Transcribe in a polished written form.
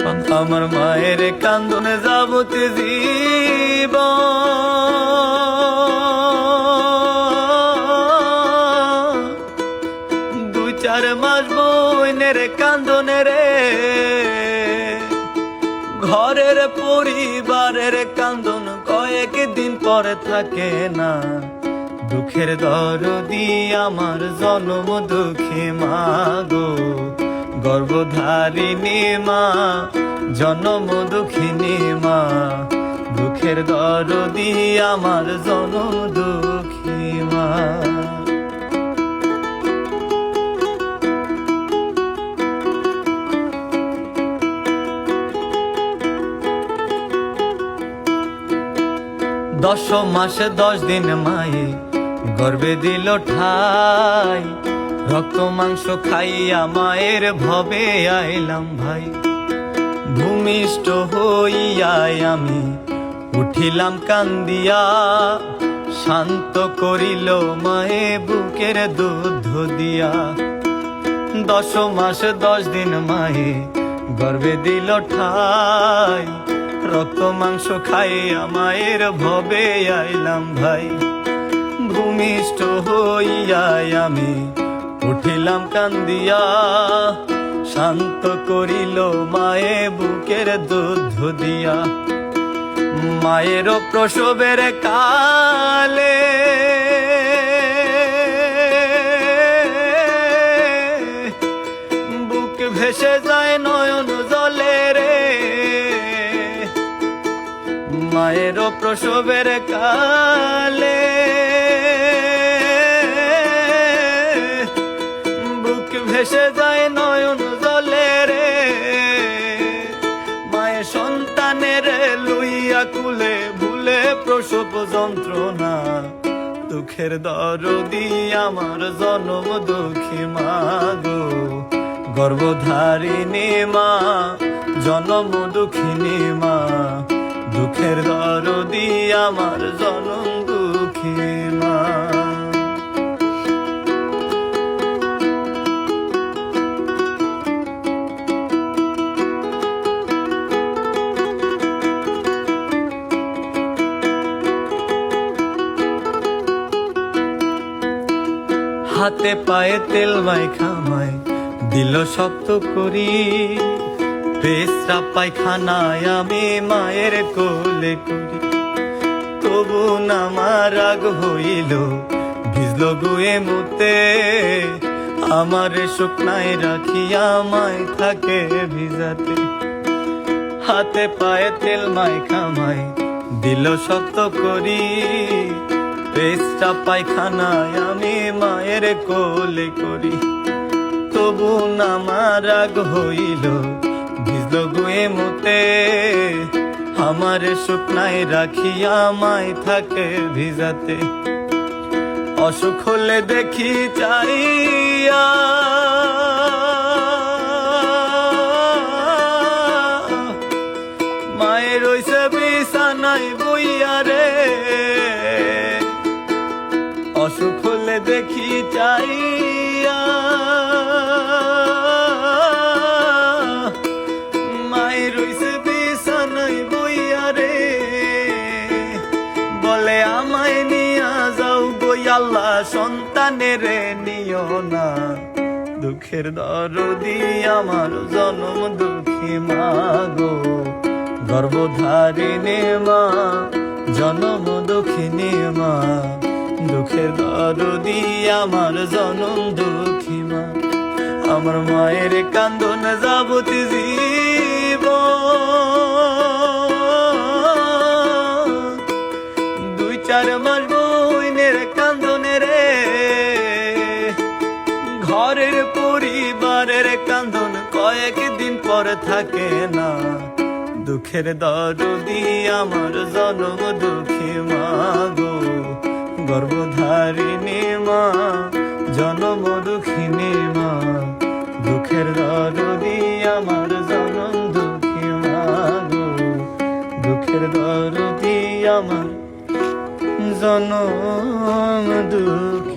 সন্তান। আমার মায়ের কান্দনে যাবতে জীবন, 2-4 মাস বইনের কান্দনে রে, ঘরের পরিবারের কান্দন কয়েকদিন পরে থাকে না। দুঃখের দরদি আমার জন্ম দুঃখী মা গো, গর্ভধারিণী মা, জন্ম দুঃখিনী মা। দুঃখের দরদি আমার জন্ম দুঃখী মা। দশ মাসে 10 দিন মায়ে গর্ভে দিল ঠাই, রক্ত মাংস খাইয়া মায়ের ভবে আইলাম ভাই। ভূমিষ্ঠ হইয়াই আমি উঠিলাম কান্দিয়া, শান্ত করিল মায়ে বুকের দুধ দিয়া। 10 মাসে 10 দিন মায়ে গর্ভে দিল ঠাই, রক্ত মাংস খাইয়া মায়ের ভবে আইলাম ভাই। ভূমিষ্ঠ হইয়াই আমি উঠিলাম কান্দিয়া, শান্ত করিল মায়ে বুকের দুধ দিয়া। মায়ের প্রসবের কালে বুক ভেসে যায় নয়ন জলে রে, মায়ের প্রসবের কালে বুক ভেসে যায় নয়ন জলে রে। মায়ের সন্তানের লইয়া কুলে ভুলে প্রসব যন্ত্রণা, দুঃখের দরদি আমার জন্ম দুঃখী মা গো, গর্ভধারিণী মা, জন্ম দুঃখিনী মা। দুঃখের দরদি আমার জনম দুঃখী মা। হাতে পায়ে তেল মাইখা মাই দিল শক্ত করি, পেশরা পায়খানায় আমি মায়ের কোলে করি। তবু না আমার রাগ হইল, ভিজল গুয়ে মুতে, আমার শুকনায় রাখিয়া মায় থাকে ভিজাতে। হাতে পায়ে তেল মাইখা মাই দিল শক্ত করি, পেশরা পায়খানায় আমি মায়ের কোলে করি। তবু না আমার রাগ হইল, ভিজল গুয়ে মুতে, আমার শুকনায় রাখিয়া মায় থাকে ভিজাতে। অসুখ হলে দেখি চাইয়া মায়ের রইছে বিছানায় বইয়া রে, অসুখ হলে দেখি চাইয়া মায়ের রইছে বিছানায় বইয়া রে। বলে আমায় নিয়া যাও গই আল্লাহ, সন্তানের নিও না। দুঃখের দরদি আমার জনম দুঃখী মা গো, গর্ভধারিণী মা, জনম দুঃখিনী মা। দুঃখের দরদি আমার জনম দুঃখী মা। আমার মায়ের কান্দন যাবতি জীবন, 2-4 মাস বইনের কান্দনে রে, ঘরের পরিবারের কান্দন কয়েকদিন পর থাকে না। দুঃখের দরদি আমার জনম দুঃখী মা গো, গর্ভধারিণী মা, জনম দুঃখিনী মা। দুঃখের দরদি আমার জনম দুঃখী মা গো, দুঃখের দরদি আমার জনম দুঃখী।